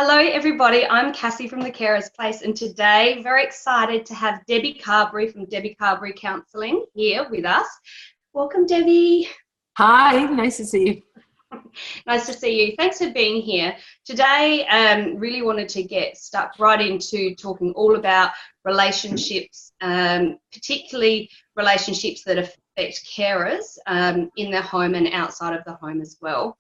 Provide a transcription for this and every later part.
Hello, everybody. I'm Cassie from the Carers Place, and today, very excited to have Debbie Carberry from Debbie Carberry Counselling here with us. Welcome, Debbie. Hi, nice to see you. Nice to see you. Thanks for being here. Today, really wanted to get stuck right into talking all about relationships, particularly relationships that affect carers in their home and outside of the home as well.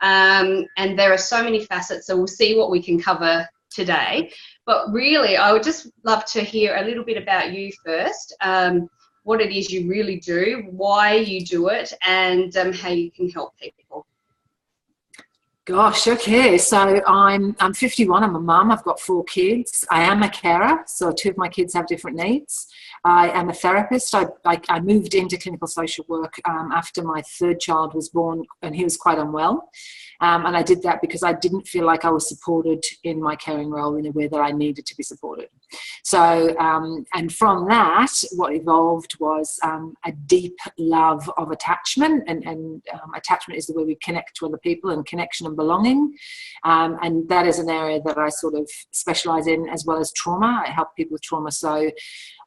And there are so many facets, so we'll see what we can cover today. But really, I would just love to hear a little bit about you first, what it is you really do, why you do it, and how you can help people. Gosh, okay. So I'm 51. I'm a mum. I've got 4 kids. I am a carer, so 2 of my kids have different needs. I am a therapist. I moved into clinical social work after my 3rd child was born, and he was quite unwell. And I did that because I didn't feel like I was supported in my caring role in a way that I needed to be supported. So, and from that, what evolved was a deep love of attachment, and attachment is the way we connect to other people, and connection and belonging. And that is an area that I sort of specialise in, as well as trauma. I help people with trauma. So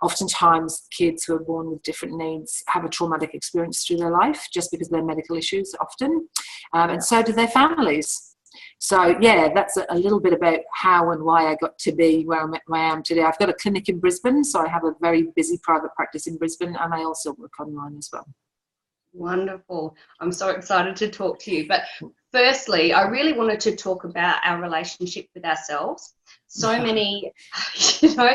oftentimes kids who are born with different needs have a traumatic experience through their life just because of their medical issues often. And so do their families. So yeah, that's a little bit about how and why I got to be where I am today. I've got a clinic in Brisbane, so I have a very busy private practice in Brisbane, and I also work online as well. Wonderful. I'm so excited to talk to you. But firstly, I really wanted to talk about our relationship with ourselves. So many, and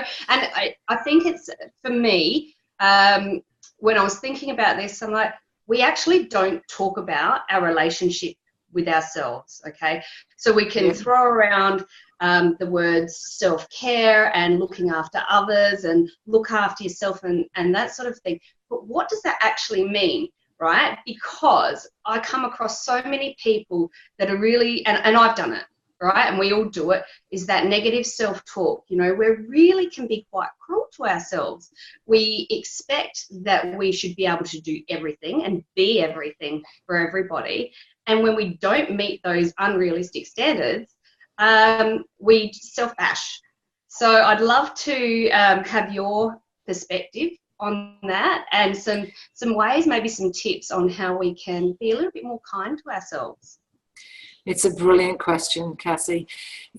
I think it's, for me, when I was thinking about this, I'm like, we actually don't talk about our relationship with ourselves, okay? So we can throw around the words self-care and looking after others and look after yourself and that sort of thing. But what does that actually mean, right? Because I come across so many people that are really, and I've done it, right? And we all do it, is that negative self-talk, where we really can be quite cruel to ourselves. We expect that we should be able to do everything and be everything for everybody. And when we don't meet those unrealistic standards, we self-bash. So I'd love to have your perspective on that and some ways, maybe some tips on how we can be a little bit more kind to ourselves. It's a brilliant question, Cassie.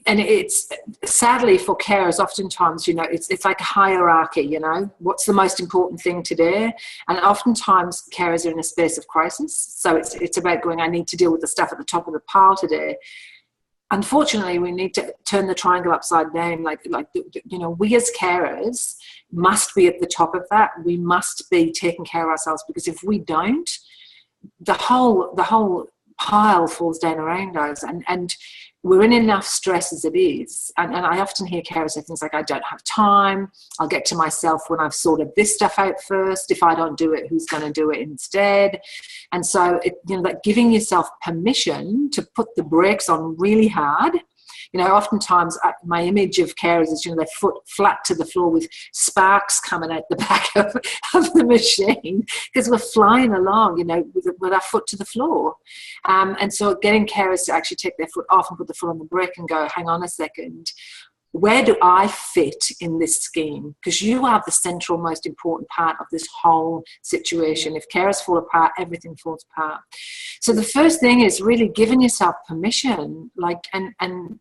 And it's sadly for carers, oftentimes, it's like a hierarchy, what's the most important thing today? And oftentimes carers are in a space of crisis. So it's about going, I need to deal with the stuff at the top of the pile today. Unfortunately, we need to turn the triangle upside down. We as carers must be at the top of that. We must be taking care of ourselves, because if we don't, the whole pile falls down around us, and we're in enough stress as it is. And I often hear carers say things like, I don't have time, I'll get to myself when I've sorted this stuff out first. If I don't do it, who's going to do it instead? And so that giving yourself permission to put the brakes on really hard. Oftentimes my image of carers is, their foot flat to the floor with sparks coming out the back of the machine, because we're flying along, with our foot to the floor. And so getting carers to actually take their foot off and put the foot on the brake and go, hang on a second, where do I fit in this scheme? Because you are the central, most important part of this whole situation. If carers fall apart, everything falls apart. So the first thing is really giving yourself permission, and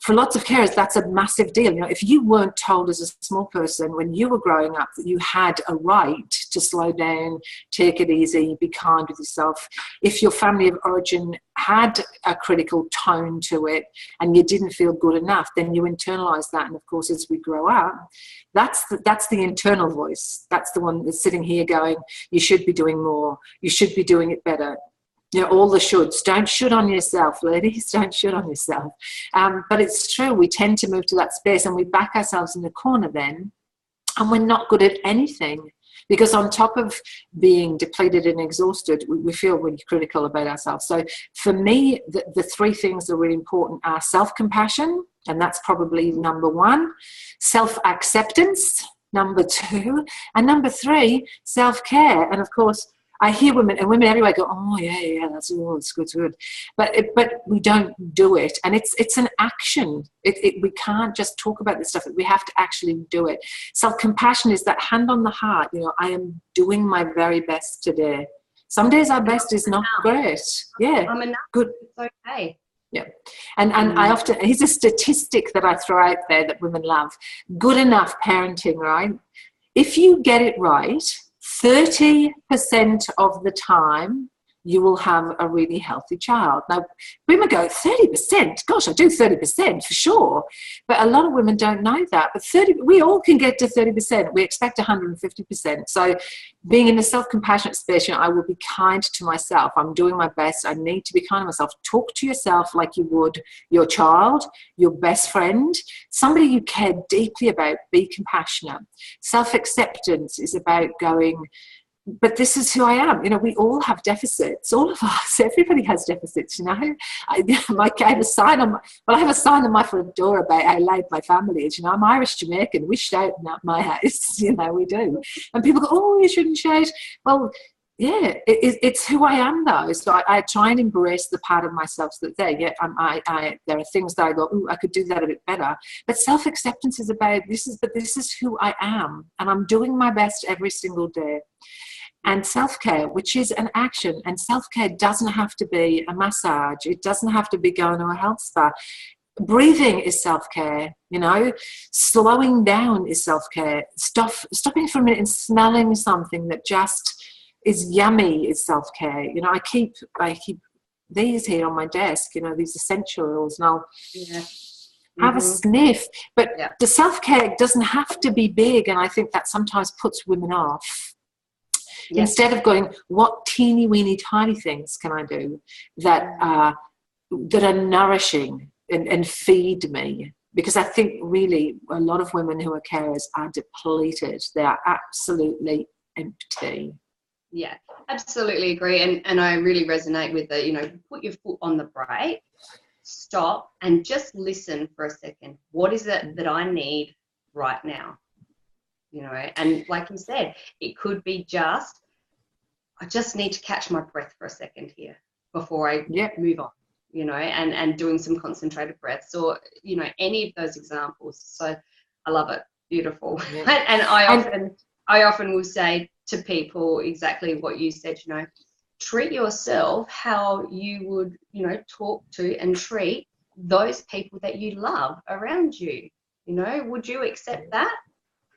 for lots of carers, that's a massive deal. If you weren't told as a small person when you were growing up that you had a right to slow down, take it easy, be kind with yourself, if your family of origin had a critical tone to it and you didn't feel good enough, then you internalize that. And of course, as we grow up, that's the internal voice. That's the one that's sitting here going, you should be doing more, you should be doing it better. All the shoulds. Don't should on yourself, ladies. Don't should on yourself. But it's true. We tend to move to that space and we back ourselves in the corner then, and we're not good at anything. Because on top of being depleted and exhausted, we feel really critical about ourselves. So for me, the 3 things that are really important are self-compassion, and that's probably number 1. Self-acceptance, number 2. And number 3, self-care. And of course, I hear women, and women everywhere go, oh, yeah, that's it's good, it's good. But we don't do it. And it's an action. We can't just talk about this stuff. We have to actually do it. Self-compassion is that hand on the heart. You know, I am doing my very best today. Some days our best is not great. Yeah, I'm enough. Good. It's okay. Yeah. And I often, here's a statistic that I throw out there that women love. Good enough parenting, right? If you get it right, 30% of the time, you will have a really healthy child. Now, women go, 30%? Gosh, I do 30% for sure. But a lot of women don't know that. But we all can get to 30%. We expect 150%. So being in a self-compassionate space, you know, I will be kind to myself. I'm doing my best. I need to be kind to myself. Talk to yourself like you would your child, your best friend, somebody you care deeply about. Be compassionate. Self-acceptance is about going, but this is who I am. You know, we all have deficits. All of us, everybody has deficits, you know. I have a sign on my front door about how loud my family is. You know, I'm Irish Jamaican. We shout in my house. You know, we do. And people go, oh, you shouldn't shout. Well, yeah, it's who I am, though. So I try and embrace the part of myself that's there. Yeah, there are things that I go, ooh, I could do that a bit better. But self-acceptance is about this is who I am, and I'm doing my best every single day. And self-care, which is an action, and self-care doesn't have to be a massage. It doesn't have to be going to a health spa. Breathing is self-care, you know. Slowing down is self-care. Stopping for a minute and smelling something that just is yummy is self-care. You know, I keep these here on my desk, you know, these essential oils, and I'll have a sniff. But the self-care doesn't have to be big, and I think that sometimes puts women off. Yes. Instead of going, what teeny weeny tiny things can I do that are nourishing and feed me? Because I think really a lot of women who are carers are depleted. They are absolutely empty. Yeah, absolutely agree. And I really resonate with the, you know, put your foot on the brake, stop and just listen for a second. What is it that I need right now? You know, and like you said, it could be I just need to catch my breath for a second here before I move on, you know, and doing some concentrated breaths or, you know, any of those examples. So I love it. Beautiful. Yeah. And I often will say to people exactly what you said, you know, treat yourself how you would, you know, talk to and treat those people that you love around you. You know, would you accept that?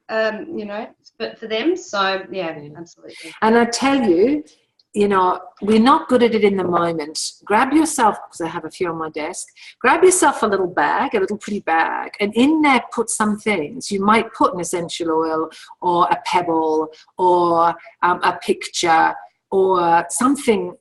You know, but for them, so yeah, absolutely. And I tell you, you know, we're not good at it in the moment. Grab yourself, because I have a few on my desk, grab yourself a little bag, a little pretty bag, and in there put some things. You might put an essential oil or a pebble or a picture or something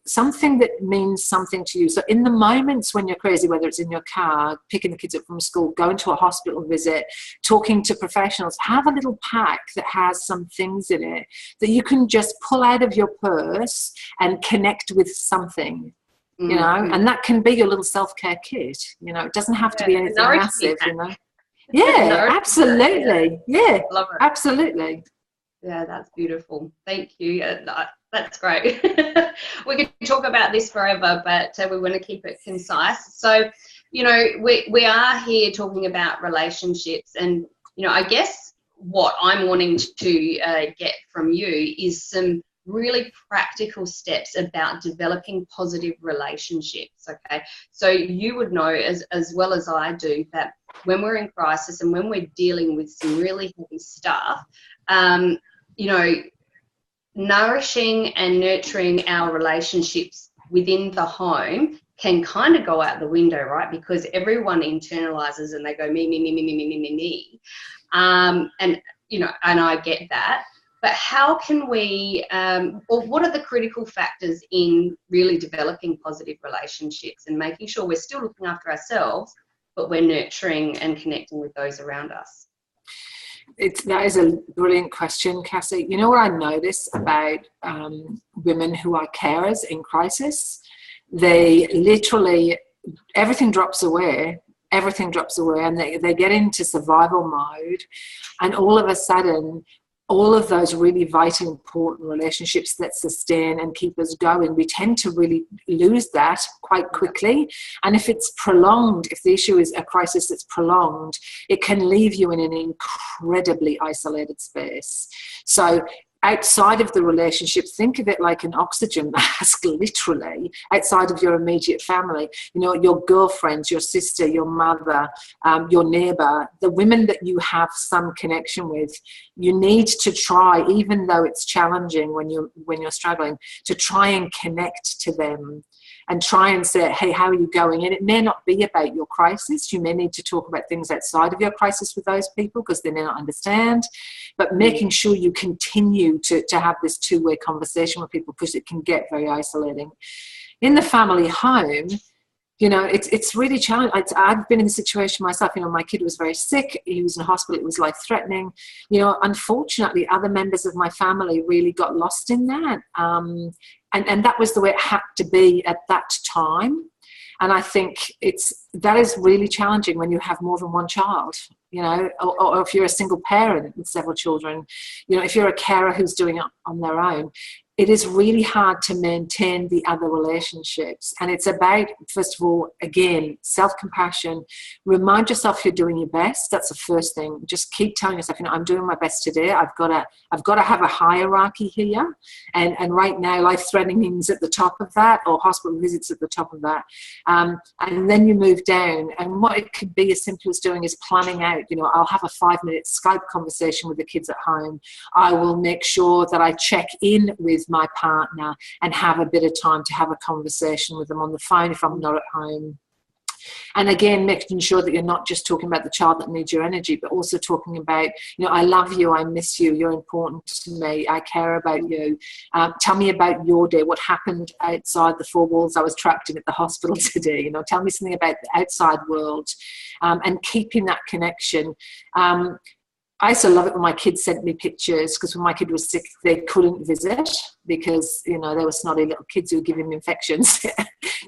that means something to you. So in the moments when you're crazy, whether it's in your car, picking the kids up from school, going to a hospital visit, talking to professionals, have a little pack that has some things in it that you can just pull out of your purse and connect with something, you know, and that can be your little self-care kit. You know, it doesn't have to be anything massive, you know. Yeah, absolutely. Yeah, love it. Absolutely. Yeah, that's beautiful. Thank you. That's great. We could talk about this forever, but we want to keep it concise. So, you know, we are here talking about relationships, and, you know, I guess what I'm wanting to get from you is some really practical steps about developing positive relationships. Okay, so you would know as well as I do that when we're in crisis and when we're dealing with some really heavy stuff, you know, nourishing and nurturing our relationships within the home can kind of go out the window, right? Because everyone internalizes and they go me. And, you know, and I get that. But how can we, or what are the critical factors in really developing positive relationships and making sure we're still looking after ourselves, but we're nurturing and connecting with those around us? That is a brilliant question, Cassie. You know what I notice about women who are carers in crisis? They literally, everything drops away, and they get into survival mode, and all of a sudden all of those really vital, important relationships that sustain and keep us going, we tend to really lose that quite quickly. And if it's prolonged, if the issue is a crisis that's prolonged, it can leave you in an incredibly isolated space. So outside of the relationship, think of it like an oxygen mask, literally, outside of your immediate family. You know, your girlfriends, your sister, your mother, your neighbour, the women that you have some connection with, you need to try, even though it's challenging when you're struggling, to try and connect to them and try and say, hey, how are you going? And it may not be about your crisis. You may need to talk about things outside of your crisis with those people because they may not understand. But making sure you continue to have this two-way conversation with people, because it can get very isolating. In the family home, you know, it's really challenging. I've been in the situation myself. You know, my kid was very sick. He was in hospital. It was life-threatening. You know, unfortunately, other members of my family really got lost in that. And that was the way it had to be at that time. And I think that is really challenging when you have more than one child, you know, or if you're a single parent with several children. You know, if you're a carer who's doing it on their own, it is really hard to maintain the other relationships. And it's about, first of all, again, self-compassion. Remind yourself you're doing your best. That's the first thing. Just keep telling yourself, you know, I'm doing my best today. I've got to have a hierarchy here. And right now, life-threatening is at the top of that, or hospital visits at the top of that. And then you move down. And what it could be as simple as doing is planning out, you know, I'll have a 5-minute Skype conversation with the kids at home. I will make sure that I check in with my partner and have a bit of time to have a conversation with them on the phone if I'm not at home. And again, making sure that you're not just talking about the child that needs your energy, but also talking about, you know, I love you, I miss you, you're important to me, I care about you. Tell me about your day, what happened outside the 4 walls I was trapped in at the hospital today. You know, tell me something about the outside world, and keeping that connection. I used to love it when my kids sent me pictures, because when my kid was sick, they couldn't visit because, you know, they were snotty little kids who were giving him infections.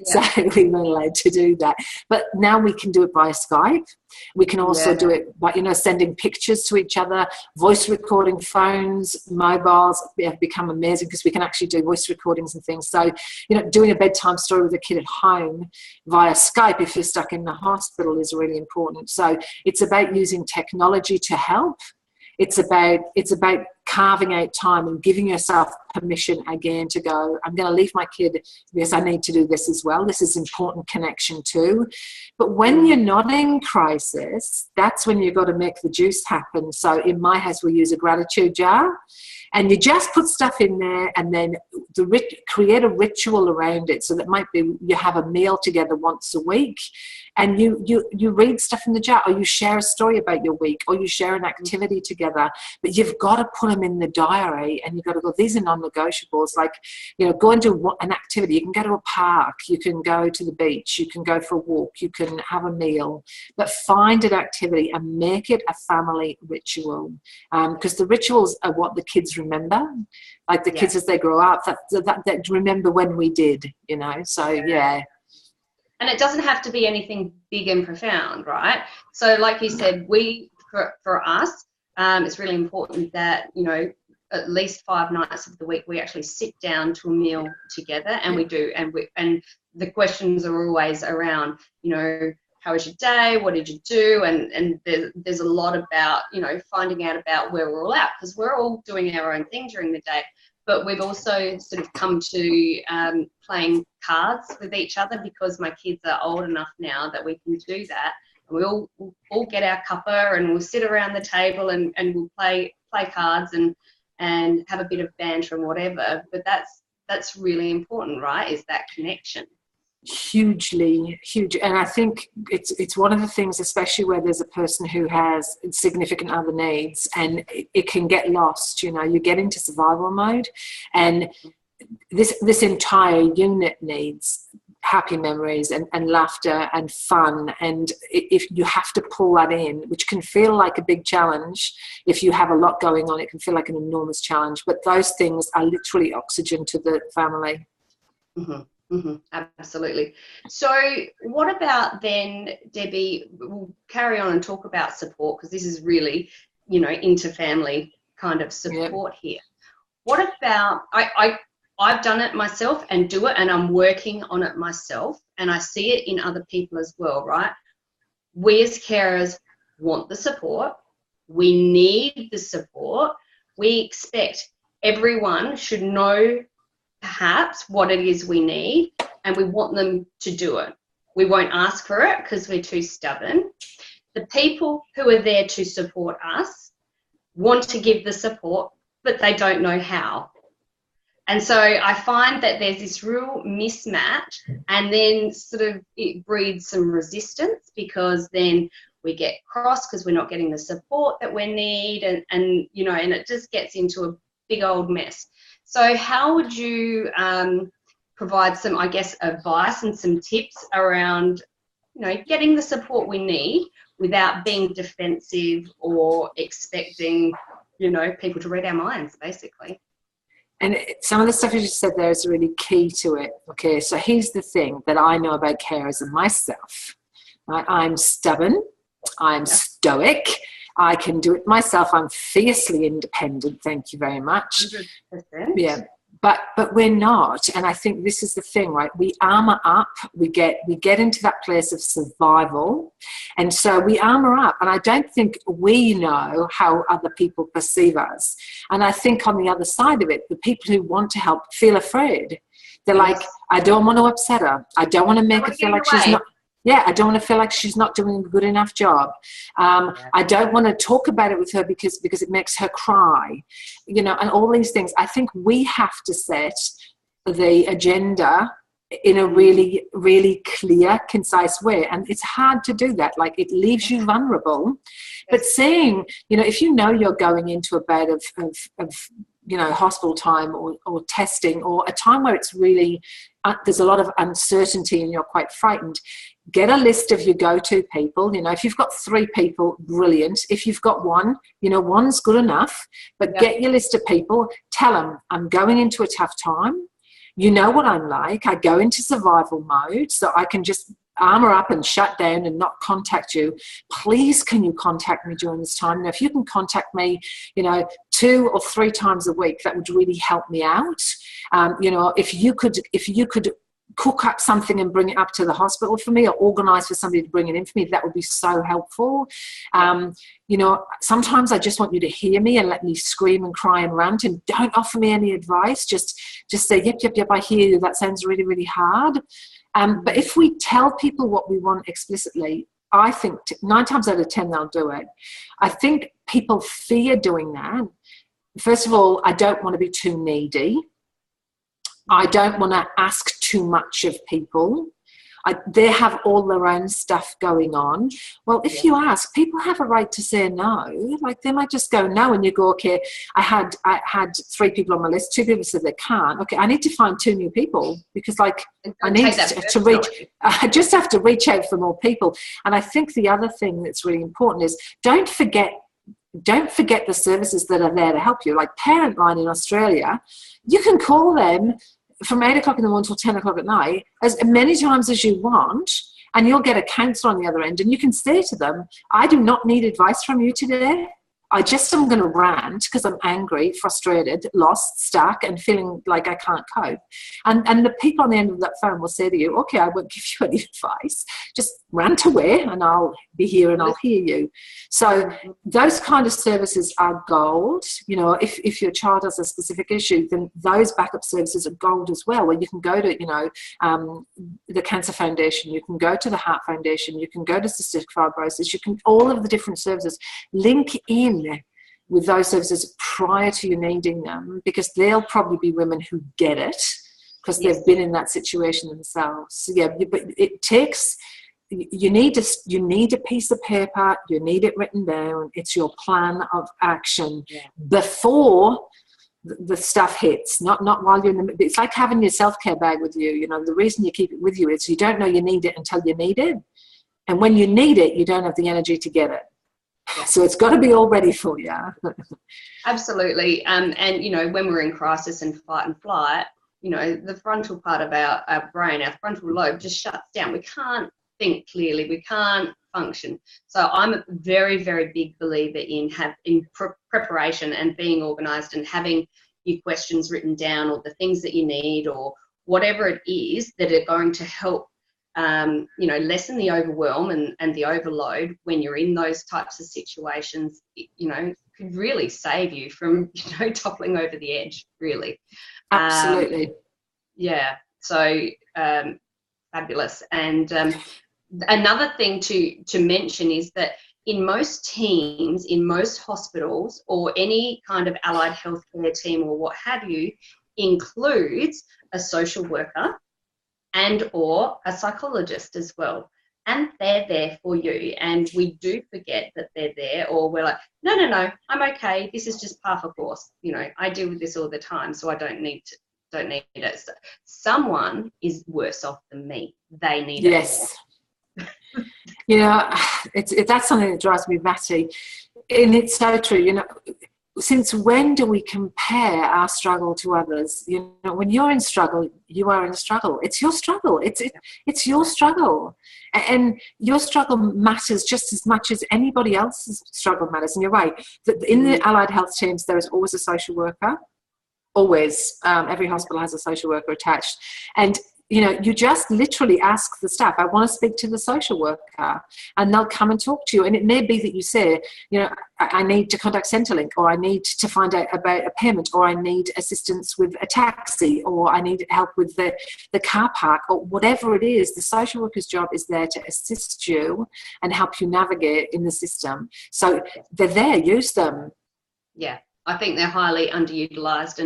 So we weren't allowed to do that. But now we can do it via Skype. We can also do it by, you know, sending pictures to each other. Voice recording phones, mobiles have become amazing because we can actually do voice recordings and things. So, you know, doing a bedtime story with a kid at home via Skype if you're stuck in the hospital is really important. So it's about using technology to help. It's about carving out time and giving yourself permission again to go, I'm going to leave my kid because I need to do this as well. This is important connection too. But when you're not in crisis, that's when you've got to make the juice happen. So in my house, we use a gratitude jar. And you just put stuff in there and then create a ritual around it. So that might be you have a meal together once a week and you read stuff in the jar, or you share a story about your week, or you share an activity together. But you've got to put them in the diary, and you've got to go, these are non-negotiables. Like, you know, go and do an activity. You can go to a park. You can go to the beach. You can go for a walk. You can have a meal. But find an activity and make it a family ritual. Because the rituals are what the kids remember, like the kids as they grow up, that remember when we did, you know. So and it doesn't have to be anything big and profound, right? So like you said, for us, it's really important that, you know, at least 5 nights of the week we actually sit down to a meal together, and we do, and the questions are always around, you know, how was your day? What did you do? And there's a lot about, you know, finding out about where we're all at, because we're all doing our own thing during the day. But we've also sort of come to playing cards with each other, because my kids are old enough now that we can do that. And we'll get our cuppa and we'll sit around the table and we'll play cards and have a bit of banter and whatever. But that's really important, right? Is that connection. Hugely huge. And I think it's one of the things, especially where there's a person who has significant other needs, and it can get lost. You know, you get into survival mode, and this entire unit needs happy memories and laughter and fun. And if you have to pull that in, which can feel like a big challenge, if you have a lot going on, it can feel like an enormous challenge. But those things are literally oxygen to the family. Mm-hmm. Mm-hmm, absolutely. So what about then, Debbie, we'll carry on and talk about support, because this is really, you know, inter-family kind of support here. What about, I've done it myself and do it, and I'm working on it myself, and I see it in other people as well, right? We as carers want the support. We need the support. We expect everyone should know perhaps what it is we need, and we want them to do it. We won't ask for it because we're too stubborn. The people who are there to support us want to give the support, but they don't know how. And so I find that there's this real mismatch, and then sort of it breeds some resistance, because then we get cross because we're not getting the support that we need, and you know, and it just gets into a big old mess. So how would you provide some, I guess, advice and some tips around, you know, getting the support we need without being defensive or expecting, you know, people to read our minds, basically? And some of the stuff you just said there is really key to it. Okay, so here's the thing that I know about carers and myself. Right? I'm stubborn. I'm stoic. I can do it myself. I'm fiercely independent. Thank you very much. 100%. Yeah. But we're not, and I think this is the thing, right? We armor up, we get into that place of survival, and so we armor up, and I don't think we know how other people perceive us. And I think on the other side of it, the people who want to help feel afraid. They're like, I don't want to upset her. I don't want to make her feel like she's not. Yeah, I don't want to feel like she's not doing a good enough job. I don't want to talk about it with her because it makes her cry, you know, and all these things. I think we have to set the agenda in a really, really clear, concise way. And it's hard to do that. Like, it leaves you vulnerable. But saying, you know, if you know you're going into a bout of you know, hospital time or testing, or a time where it's really, there's a lot of uncertainty and you're quite frightened, get a list of your go-to people. You know, if you've got 3 people, brilliant. If you've got 1, you know, 1's good enough, but get your list of people. Tell them, I'm going into a tough time. You know what I'm like. I go into survival mode, so I can just armor up and shut down and not contact you. Please, can you contact me during this time? Now, if you can contact me, you know, 2 or 3 times a week, that would really help me out. You know, if you could cook up something and bring it up to the hospital for me, or organise for somebody to bring it in for me, that would be so helpful. You know, sometimes I just want you to hear me and let me scream and cry and rant, and don't offer me any advice. Just say, yep, I hear you. That sounds really, really hard. But if we tell people what we want explicitly, I think 9 times out of 10 they'll do it. I think people fear doing that. First of all, I don't want to be too needy. I don't want to ask too much of people. They have all their own stuff going on. Well, if you ask, people have a right to say no. Like, they might just go no, and you go, okay, I had 3 people on my list. 2 people said they can't. Okay, I need to find 2 new people, because, like, I need to reach. I just have to reach out for more people. And I think the other thing that's really important is don't forget the services that are there to help you. Like Parent Line in Australia, you can call them from 8 o'clock in the morning till 10 o'clock at night as many times as you want, and you'll get a counsellor on the other end, and you can say to them, I do not need advice from you today. I just am going to rant because I'm angry, frustrated, lost, stuck, and feeling like I can't cope. And the people on the end of that phone will say to you, okay, I won't give you any advice. Just rant away and I'll be here and I'll hear you. So those kind of services are gold. You know, if your child has a specific issue, then those backup services are gold as well, where you can go to, you know, the Cancer Foundation, you can go to the Heart Foundation, you can go to cystic fibrosis, you can, all of the different services, link in with those services prior to you needing them, because they'll probably be women who get it because they've been in that situation themselves. So yeah, but it takes, you need a piece of paper, you need it written down. It's your plan of action before the stuff hits, not while you're in the, it's like having your self-care bag with you. You know, the reason you keep it with you is you don't know you need it until you need it. And when you need it, you don't have the energy to get it. So it's got to be all ready for you. Absolutely. And, you know, when we're in crisis and fight and flight, you know, the frontal part of our brain, our frontal lobe just shuts down. We can't think clearly, we can't function. So I'm a very, very big believer in preparation and being organised and having your questions written down, or the things that you need, or whatever it is that are going to help lessen the overwhelm and the overload when you're in those types of situations, could really save you from, toppling over the edge, really. Absolutely. So fabulous. And another thing to mention is that in most teams, in most hospitals, or any kind of allied healthcare team or what have you, includes a social worker and or a psychologist as well. And they're there for you. And we do forget that they're there, or we're like, no, I'm okay. This is just par for course. I deal with this all the time, so I don't need it. So someone is worse off than me. They need it. Yes. That's something that drives me batty. And it's so true, since when do we compare our struggle to others? When you're in struggle, you are in struggle. It's your struggle. It's your struggle. And your struggle matters just as much as anybody else's struggle matters. And you're right, that in the allied health teams, there is always a social worker. Always. Every hospital has a social worker attached. And you just literally ask the staff, I want to speak to the social worker, and they'll come and talk to you. And it may be that you say, I need to contact Centrelink, or I need to find out about a payment, or I need assistance with a taxi, or I need help with the car park, or whatever it is. The social worker's job is there to assist you and help you navigate in the system. So they're there, use them. Yeah, I think they're highly underutilised,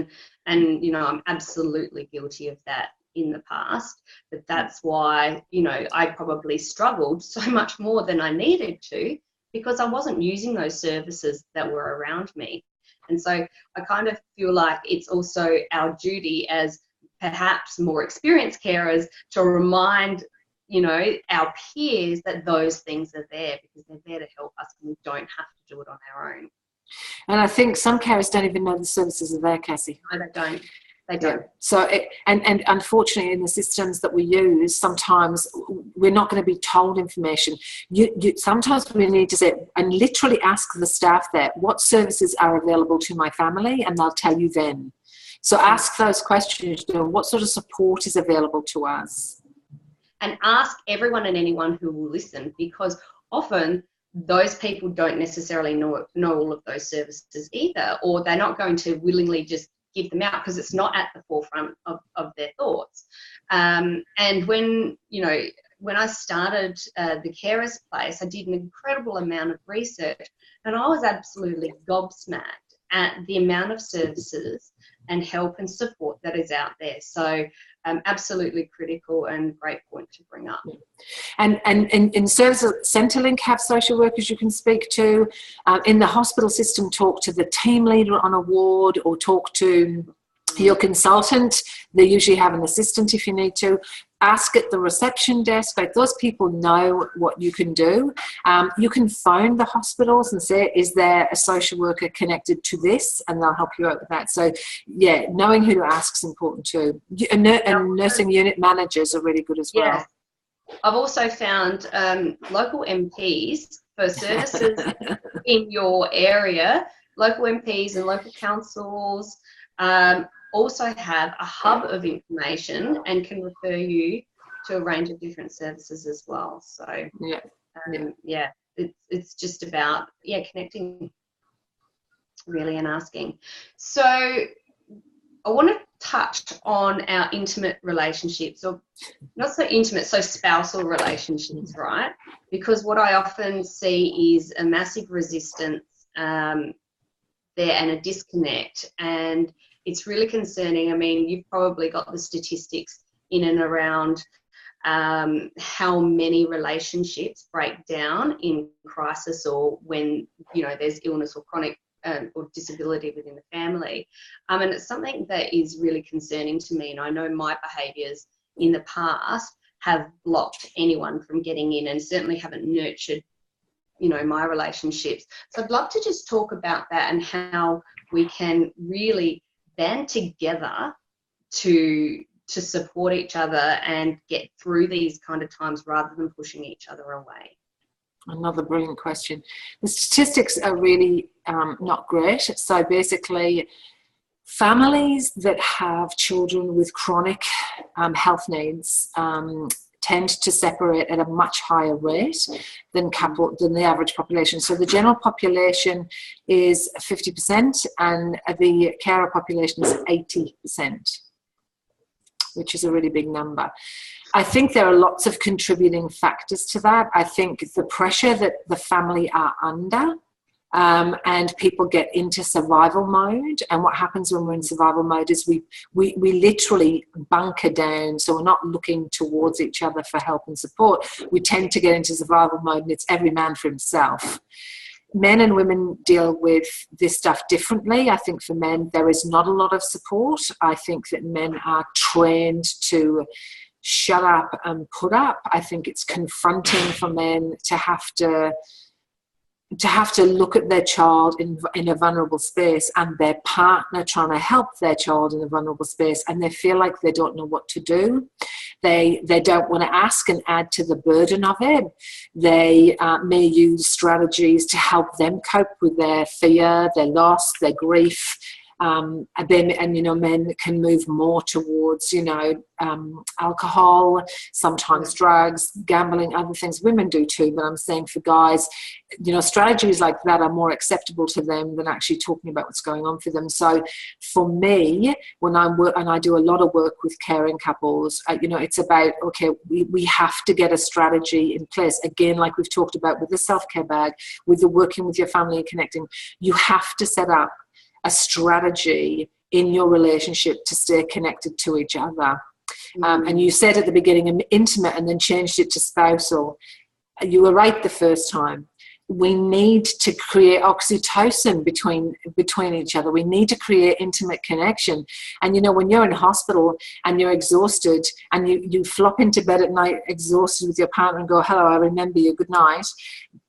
and I'm absolutely guilty of that in the past, but that's why I probably struggled so much more than I needed to, because I wasn't using those services that were around me. And so I kind of feel like it's also our duty as perhaps more experienced carers to remind our peers that those things are there, because they're there to help us, and we don't have to do it on our own. And I think some carers don't even know the services are there, Cassie. No, they don't. They don't. Yeah. So, and unfortunately, in the systems that we use, sometimes we're not going to be told information. Sometimes we need to say and literally ask the staff there, what services are available to my family, and they'll tell you then. So ask those questions. What sort of support is available to us? And ask everyone and anyone who will listen, because often those people don't necessarily know all of those services either, or they're not going to willingly just give them out because it's not at the forefront of their thoughts. And when I started the Carers Place, I did an incredible amount of research, and I was absolutely gobsmacked at the amount of services and help and support that is out there. So absolutely critical and great point to bring up. And in services, Centrelink have social workers you can speak to. In the hospital system, talk to the team leader on a ward, or talk to your consultant. They usually have an assistant if you need to. Ask at the reception desk. Like, those people know what you can do. You can phone the hospitals and say, is there a social worker connected to this? And they'll help you out with that. So, yeah, knowing who to ask is important too. And nursing unit managers are really good as well. Yeah. I've also found local MPs for services in your area, local MPs and local councils, also have a hub of information and can refer you to a range of different services as well. So it's just about connecting really and asking. So I want to touch on our intimate relationships, or not so intimate, so spousal relationships, right? Because what I often see is a massive resistance there and a disconnect, and it's really concerning. I mean, you've probably got the statistics in and around how many relationships break down in crisis, or when there's illness or chronic or disability within the family. And it's something that is really concerning to me. And I know my behaviours in the past have blocked anyone from getting in, and certainly haven't nurtured, my relationships. So I'd love to just talk about that and how we can really band together to to support each other and get through these kind of times rather than pushing each other away? Another brilliant question. The statistics are really not great. So basically, families that have children with chronic health needs tend to separate at a much higher rate than the average population. So the general population is 50% and the carer population is 80%, which is a really big number. I think there are lots of contributing factors to that. I think the pressure that the family are under, and people get into survival mode. And what happens when we're in survival mode is we literally bunker down. So we're not looking towards each other for help and support. We tend to get into survival mode, and it's every man for himself. Men and women deal with this stuff differently. I think for men, there is not a lot of support. I think that men are trained to shut up and put up. I think it's confronting for men to have to look at their child in a vulnerable space and their partner trying to help their child in a vulnerable space, and they feel like they don't know what to do. They don't want to ask and add to the burden of it. They may use strategies to help them cope with their fear, their loss, their grief. And men can move more towards, alcohol, sometimes drugs, gambling, other things. Women do too, but I'm saying for guys, strategies like that are more acceptable to them than actually talking about what's going on for them. So for me, when I do a lot of work with caring couples, it's about, okay, we have to get a strategy in place. Again, like we've talked about with the self-care bag, with the working with your family and connecting, you have to set up a strategy in your relationship to stay connected to each other. And you said at the beginning intimate and then changed it to spousal. You were right the first time. We need to create oxytocin between each other. We need to create intimate connection. And when you're in hospital and you're exhausted and you flop into bed at night exhausted with your partner and go, hello, I remember you, good night.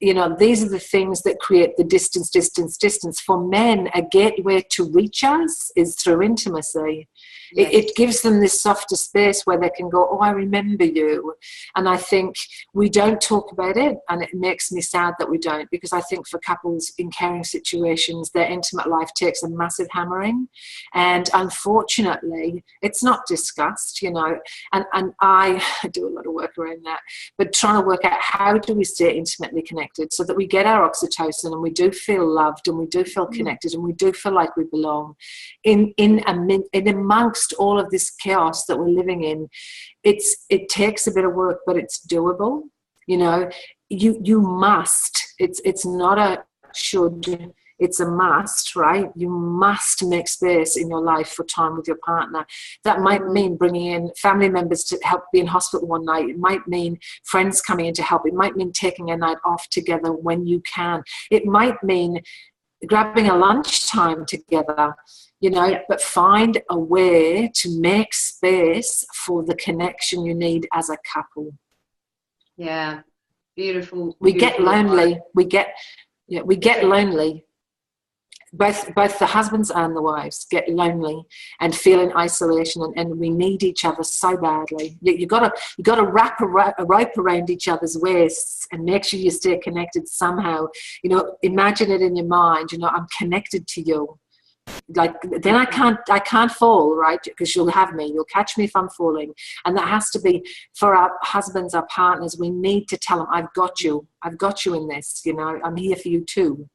These are the things that create the distance. For men, a gateway to reach us is through intimacy. Yes. It gives them this softer space where they can go, oh, I remember you. And I think we don't talk about it, and it makes me sad that we don't, because I think for couples in caring situations, their intimate life takes a massive hammering. And unfortunately, it's not discussed, and I do a lot of work around that, but trying to work out how do we stay intimately connected so that we get our oxytocin and we do feel loved and we do feel connected and we do feel like we belong in amongst all of this chaos that we're living in. It takes a bit of work, but it's doable. You must. It's not a should. It's a must, right? You must make space in your life for time with your partner. That might mean bringing in family members to help be in hospital one night. It might mean friends coming in to help. It might mean taking a night off together when you can. It might mean grabbing a lunchtime together. But find a way to make space for the connection you need as a couple. Yeah, beautiful. We get lonely. We get lonely. Both the husbands and the wives get lonely and feel in isolation, and we need each other so badly. You got to wrap a rope around each other's waists and make sure you stay connected somehow. Imagine it in your mind. I'm connected to you. Like then I can't fall, right? Because you'll have me, you'll catch me if I'm falling. And that has to be for our husbands, our partners. We need to tell them, I've got you in this, I'm here for you too.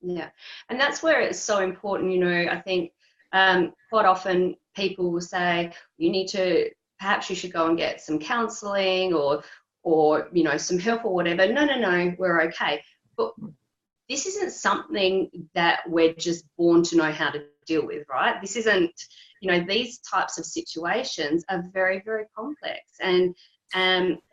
Yeah, and that's where it's so important. I think quite often people will say perhaps you should go and get some counselling or some help or whatever. No, we're okay. But this isn't something that we're just born to know how to deal with, right? This isn't, these types of situations are very, very complex. And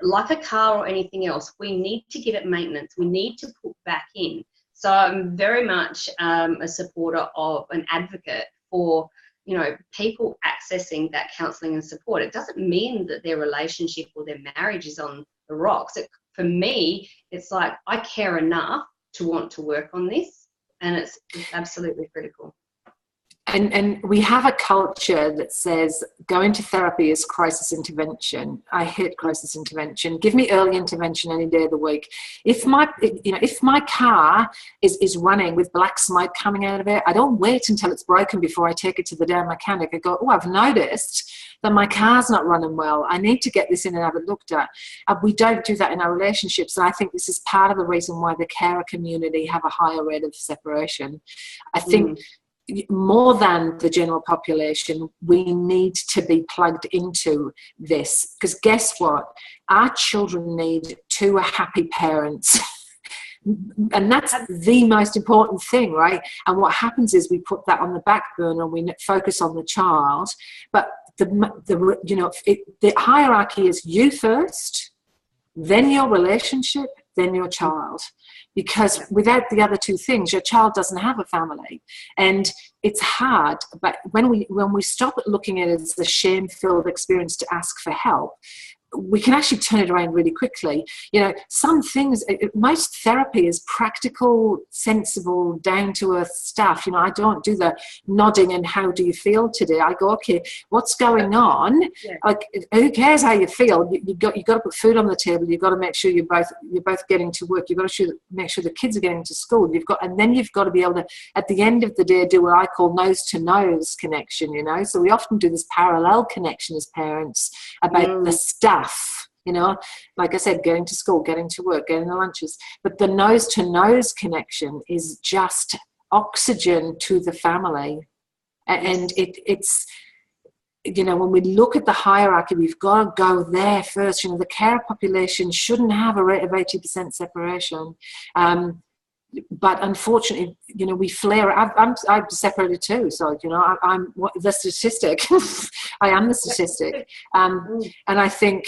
like a car or anything else, we need to give it maintenance. We need to put back in. So I'm very much a supporter of an advocate for, people accessing that counselling and support. It doesn't mean that their relationship or their marriage is on the rocks. For me, it's like I care enough to want to work on this, and it's absolutely critical. And we have a culture that says going to therapy is crisis intervention. I hate crisis intervention. Give me early intervention any day of the week. If my car is running with black smoke coming out of it, I don't wait until it's broken before I take it to the damn mechanic. I go, oh, I've noticed that my car's not running well. I need to get this in and have it looked at. We don't do that in our relationships. And I think this is part of the reason why the carer community have a higher rate of separation. I think more than the general population, we need to be plugged into this, because guess what? Our children need two happy parents. And that's the most important thing, right? And what happens is we put that on the back burner, we focus on the child, but the hierarchy is you first, then your relationship, then your child. Because without the other two things, your child doesn't have a family. And it's hard, but when we stop looking at it as a shame-filled experience to ask for help, we can actually turn it around really quickly. Some things, most therapy is practical, sensible, down-to-earth stuff. I don't do the nodding and how do you feel today. I go, okay, what's going on? Yeah. Like, who cares how you feel? You've got to put food on the table. You've got to make sure you're both getting to work. You've got to make sure the kids are getting to school. And then you've got to be able to, at the end of the day, do what I call nose-to-nose connection. So we often do this parallel connection as parents about the stuff. Like I said, getting to school, getting to work, getting the lunches. But the nose-to-nose connection is just oxygen to the family. And it's, when we look at the hierarchy, we've got to go there first. The carer population shouldn't have a rate of 80% separation. But unfortunately, we flare. I'm separated too, so I'm the statistic. I am the statistic, and I think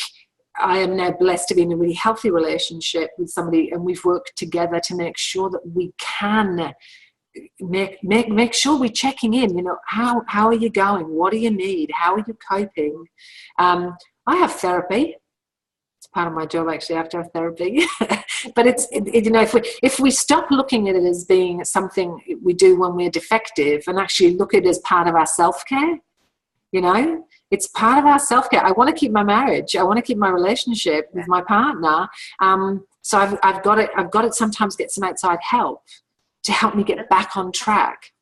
I am now blessed to be in a really healthy relationship with somebody, and we've worked together to make sure that we can make sure we're checking in. How are you going? What do you need? How are you coping? I have therapy. Part of my job actually after therapy. But if we stop looking at it as being something we do when we're defective and actually look at it as part of our self-care, it's part of our self-care. I want to keep my marriage, I want to keep my relationship with my partner, so I've got to sometimes get some outside help to help me get back on track.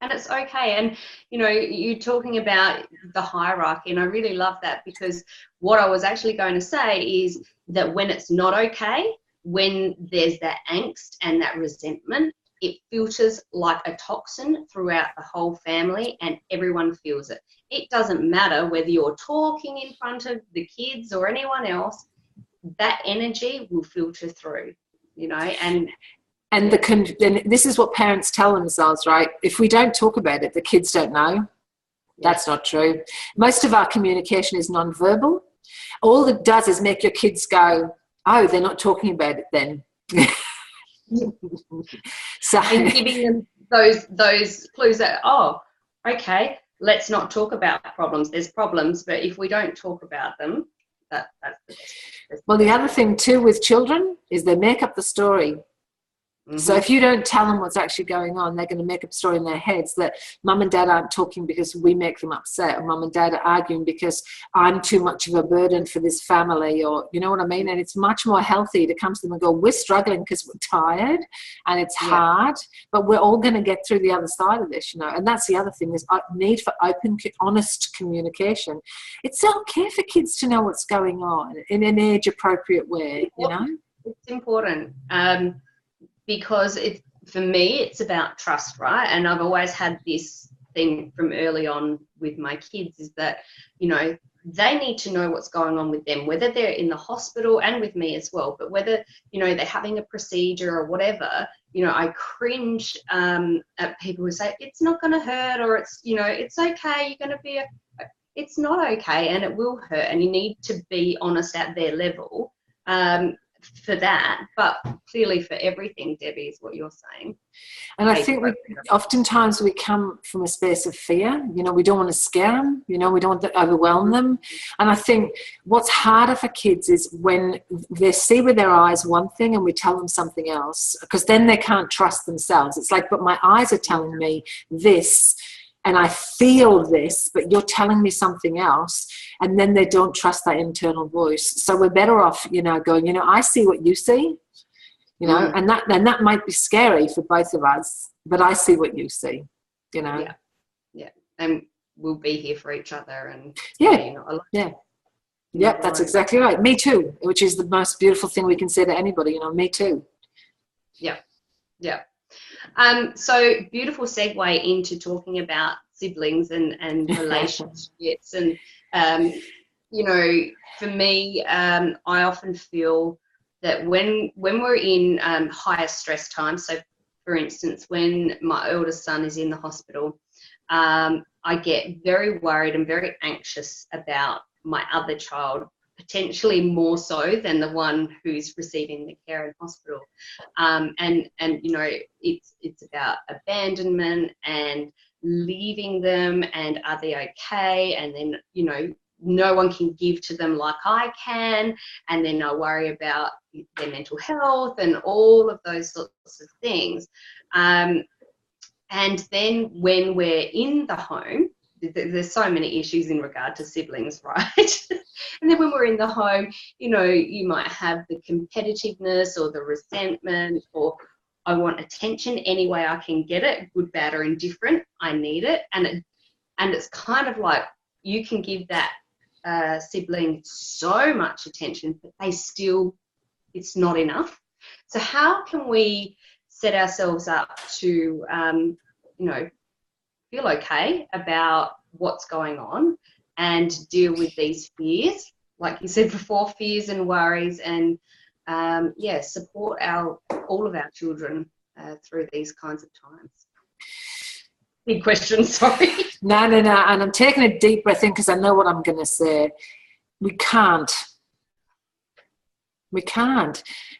And it's okay. And, you're talking about the hierarchy, and I really love that, because what I was actually going to say is that when it's not okay, when there's that angst and that resentment, it filters like a toxin throughout the whole family and everyone feels it. It doesn't matter whether you're talking in front of the kids or anyone else, that energy will filter through, And this is what parents tell themselves, right? If we don't talk about it, the kids don't know. That's not true. Most of our communication is nonverbal. All it does is make your kids go, oh, they're not talking about it then. So, and giving them those clues that, oh, okay, let's not talk about problems. There's problems, but if we don't talk about them, that's the best. Well, the other thing too with children is they make up the story. Mm-hmm. So if you don't tell them what's actually going on, they're going to make up a story in their heads that mum and dad aren't talking because we make them upset, or mum and dad are arguing because I'm too much of a burden for this family, or you know what I mean? And it's much more healthy to come to them and go, we're struggling because we're tired and it's hard, but we're all going to get through the other side of this, And that's the other thing, is need for open, honest communication. It's okay for kids to know what's going on in an age-appropriate way, It's important. Because for me, it's about trust, right? And I've always had this thing from early on with my kids, is that, they need to know what's going on with them, whether they're in the hospital and with me as well, but whether, they're having a procedure or whatever, I cringe at people who say, it's not going to hurt, or it's, it's okay, you're going to be, it's not okay, and it will hurt, and you need to be honest at their level. for that, but clearly for everything, Debbie, is what you're saying. And I think oftentimes we come from a space of fear. You know, we don't want to scare them. You know, we don't want to overwhelm them. And I think what's harder for kids is when they see with their eyes one thing and we tell them something else, because then they can't trust themselves. It's like, but my eyes are telling me this, and I feel this, but you're telling me something else. And then they don't trust that internal voice. So we're better off, you know, going, you know, I see what you see. You know, and that might be scary for both of us, but I see what you see, you know. Yeah, and we'll be here for each other, and that's exactly right. Me too, which is the most beautiful thing we can say to anybody, you know. Me too. Yeah. So beautiful segue into talking about siblings and relationships, and you know, for me, I often feel that when we're in higher stress times, so for instance, when my eldest son is in the hospital, I get very worried and very anxious about my other child, potentially more so than the one who's receiving the care in hospital. And you know, it's about abandonment and leaving them, and are they okay? And then, you know, no one can give to them like I can, and then I worry about their mental health and all of those sorts of things. And then when we're in the home, there's so many issues in regard to siblings, right? And then when we're in the home, you know, you might have the competitiveness or the resentment, or I want attention any way I can get it, good, bad, or indifferent. I need it. And it's kind of like you can give that sibling so much attention, but it's not enough. So how can we set ourselves up to, you know, feel okay about what's going on and deal with these fears, like you said before, fears and worries, and support all of our children through these kinds of times? Big question, sorry. No. And I'm taking a deep breath in because I know what I'm going to say. We can't.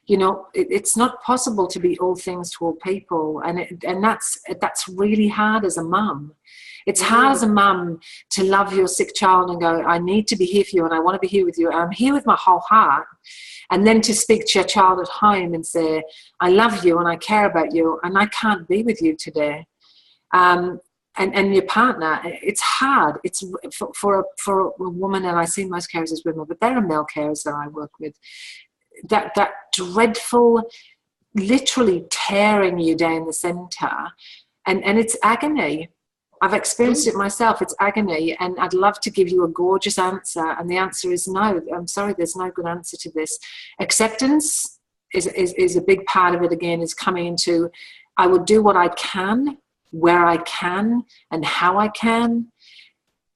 You know, it's not possible to be all things to all people. And that's really hard as a mum. It's hard as a mum to love your sick child and go, I need to be here for you and I want to be here with you. And I'm here with my whole heart. And then to speak to your child at home and say, I love you and I care about you and I can't be with you today. And your partner, it's hard. It's for a woman, and I see most carers as women, but there are male carers that I work with. That dreadful, literally tearing you down the centre, and it's agony. I've experienced it myself. It's agony, and I'd love to give you a gorgeous answer, and the answer is no. I'm sorry, there's no good answer to this. Acceptance is a big part of it. Again, is coming into, I will do what I can, where I can, and how I can.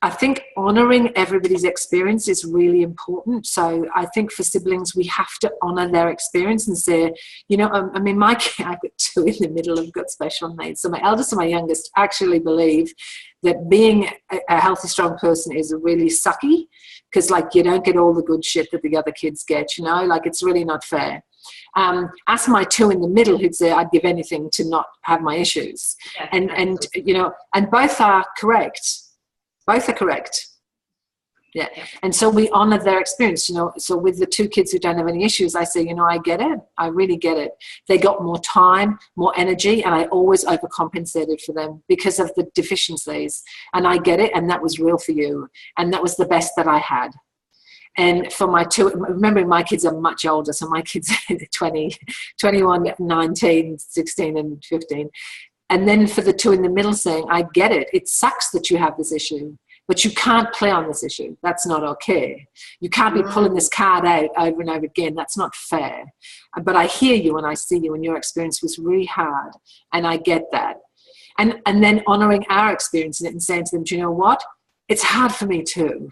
I think honouring everybody's experience is really important. So I think for siblings, we have to honour their experience and say, you know, I mean, I've got two in the middle who've got special needs. So my eldest and my youngest actually believe that being a healthy, strong person is really sucky, because, like, you don't get all the good shit that the other kids get, you know, like, it's really not fair. Ask my two in the middle who'd say I'd give anything to not have my issues. Yeah, and you know, and both are correct. Both are correct. Yeah. And so we honour their experience, you know. So with the two kids who don't have any issues, I say, you know, I get it. I really get it. They got more time, more energy, and I always overcompensated for them because of the deficiencies. And I get it, and that was real for you. And that was the best that I had. And for my two, remembering my kids are much older, so my kids are 20, 21, 19, 16 and 15. And then for the two in the middle saying, I get it. It sucks that you have this issue, but you can't play on this issue. That's not okay. You can't be pulling this card out over and over again. That's not fair. But I hear you and I see you, and your experience was really hard. And I get that. And then honouring our experience in it and saying to them, do you know what? It's hard for me too.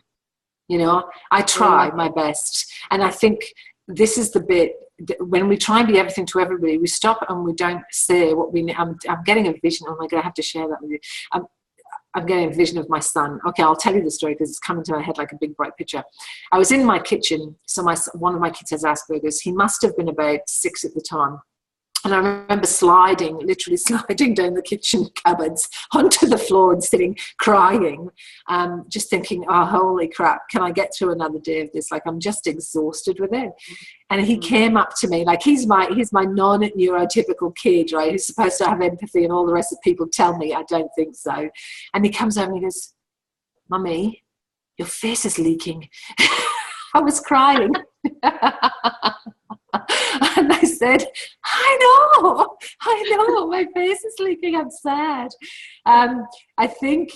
You know, I try my best. And I think this is the bit, when we try and be everything to everybody, we stop and we don't say what we need. I'm getting a vision. Oh my God, I have to share that with you. I'm getting a vision of my son. Okay, I'll tell you the story because it's coming to my head like a big bright picture. I was in my kitchen. So one of my kids has Asperger's. He must have been about 6 at the time. And I remember literally sliding down the kitchen cupboards onto the floor and sitting crying, just thinking, oh, holy crap, can I get through another day of this? Like, I'm just exhausted with it. And he came up to me, like, he's my non-neurotypical kid, right? He's supposed to have empathy, and all the rest of people tell me I don't think so. And he comes over and he goes, Mummy, your face is leaking. I was crying. And I said, I know, my face is leaking, I'm sad. I think,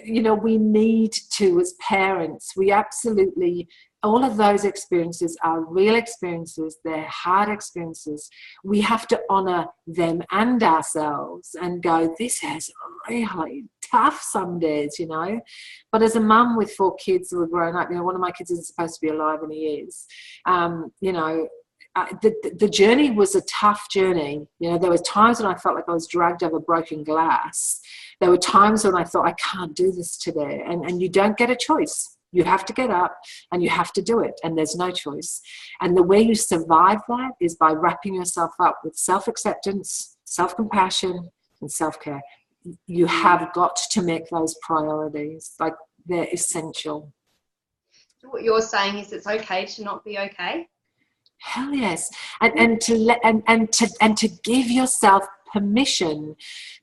we need to, as parents, we absolutely, all of those experiences are real experiences, they're hard experiences. We have to honour them and ourselves and go, this is really tough some days, But as a mum with 4 kids who are grown up, one of my kids isn't supposed to be alive and he is, the journey was a tough journey. There were times when I felt like I was dragged over broken glass. There were times when I thought, I can't do this today. And you don't get a choice. You have to get up and you have to do it. And there's no choice. And the way you survive that is by wrapping yourself up with self-acceptance, self-compassion, and self-care. You have got to make those priorities. Like, they're essential. So what you're saying is it's okay to not be okay? Hell yes. And to give yourself permission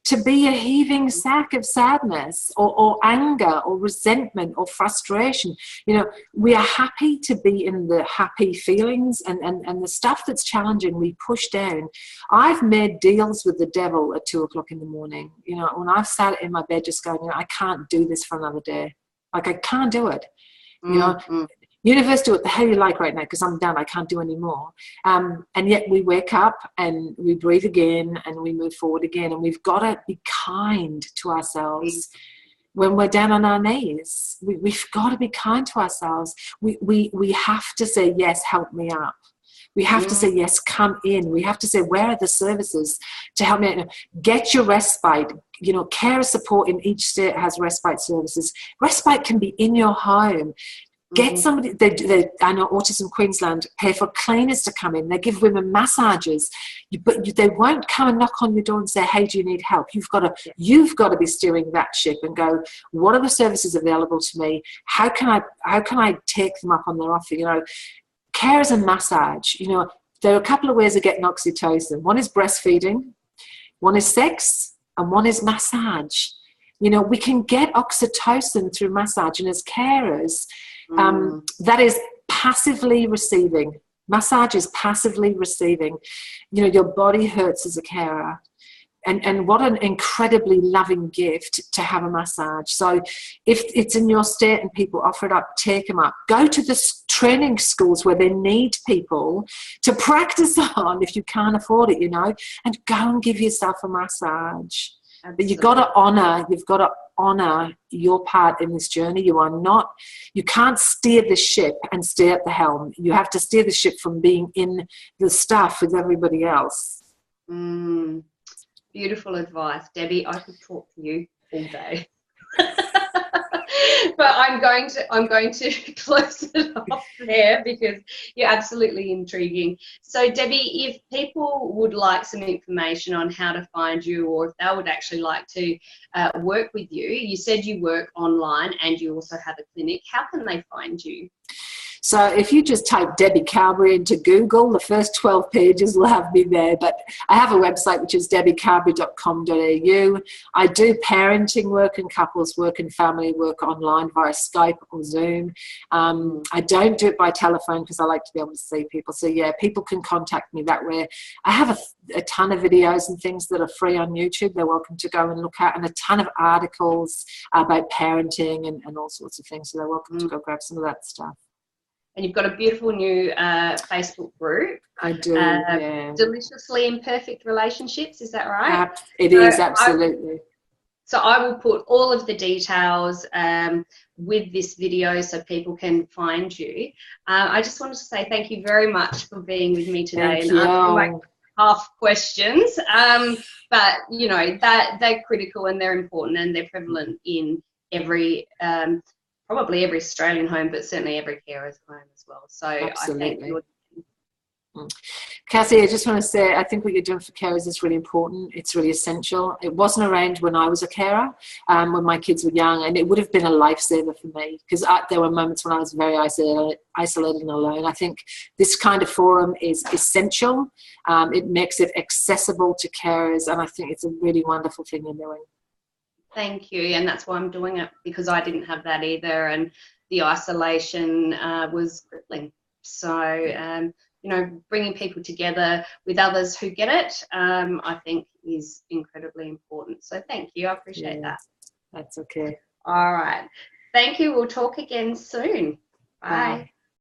to be a heaving sack of sadness or anger or resentment or frustration. We are happy to be in the happy feelings, and the stuff that's challenging we push down. I've made deals with the devil at 2 o'clock in the morning. When I've sat in my bed just going, I can't do this for another day. Like, I can't do it. Universe, do what the hell you like right now, because I'm done. I can't do any more. And yet we wake up and we breathe again and we move forward again. And we've got to be kind to ourselves when we're down on our knees. We've got to be kind to ourselves. We have to say, yes, help me up. We have to say, yes, come in. We have to say, where are the services to help me out? Get your respite. Care support in each state has respite services. Respite can be in your home. Get somebody, I know Autism Queensland pay for cleaners to come in. They give women massages, but they won't come and knock on your door and say, hey, do you need help? You've got to be steering that ship and go, what are the services available to me? How can I take them up on their offer? Care is a massage. There are a couple of ways of getting oxytocin. One is breastfeeding, one is sex, and one is massage. We can get oxytocin through massage, and as carers, that is passively receiving. Massage is passively receiving. Your body hurts as a carer. And what an incredibly loving gift to have a massage. So if it's in your state and people offer it up, take them up. Go to the training schools where they need people to practice on if you can't afford it, and go and give yourself a massage. Absolutely. But you've got to honor your part in this journey. You can't steer the ship and stay at the helm. You have to steer the ship from being in the stuff with everybody else. Beautiful advice, Debbie. I could talk to you all day. But I'm going to close it off there because you're absolutely intriguing. So, Debbie, if people would like some information on how to find you, or if they would actually like to work with you, you said you work online and you also have a clinic. How can they find you? So if you just type Debbie Carberry into Google, the first 12 pages will have me there. But I have a website, which is debbiecarberry.com.au. I do parenting work and couples work and family work online via Skype or Zoom. I don't do it by telephone because I like to be able to see people. So, yeah, people can contact me that way. I have a ton of videos and things that are free on YouTube. They're welcome to go and look at, and a ton of articles about parenting and all sorts of things. So they're welcome to go grab some of that stuff. And you've got a beautiful new Facebook group. I do, yeah. Deliciously Imperfect Relationships, is that right? It is, absolutely. So I will put all of the details with this video so people can find you. I just wanted to say thank you very much for being with me today. Thank you. half questions. But you know, that they're critical and they're important and they're prevalent in every probably every Australian home, but certainly every carer's home as well. So Absolutely. I thank you. Cassie, I just want to say, I think what you're doing for carers is really important. It's really essential. It wasn't arranged when I was a carer, when my kids were young, and it would have been a lifesaver for me, because there were moments when I was very isolated and alone. I think this kind of forum is essential. It makes it accessible to carers, and I think it's a really wonderful thing you're doing. Thank you, and that's why I'm doing it, because I didn't have that either, and the isolation was crippling. So, you know, bringing people together with others who get it, I think is incredibly important. So thank you. I appreciate that. That's okay. All right. Thank you. We'll talk again soon. Bye.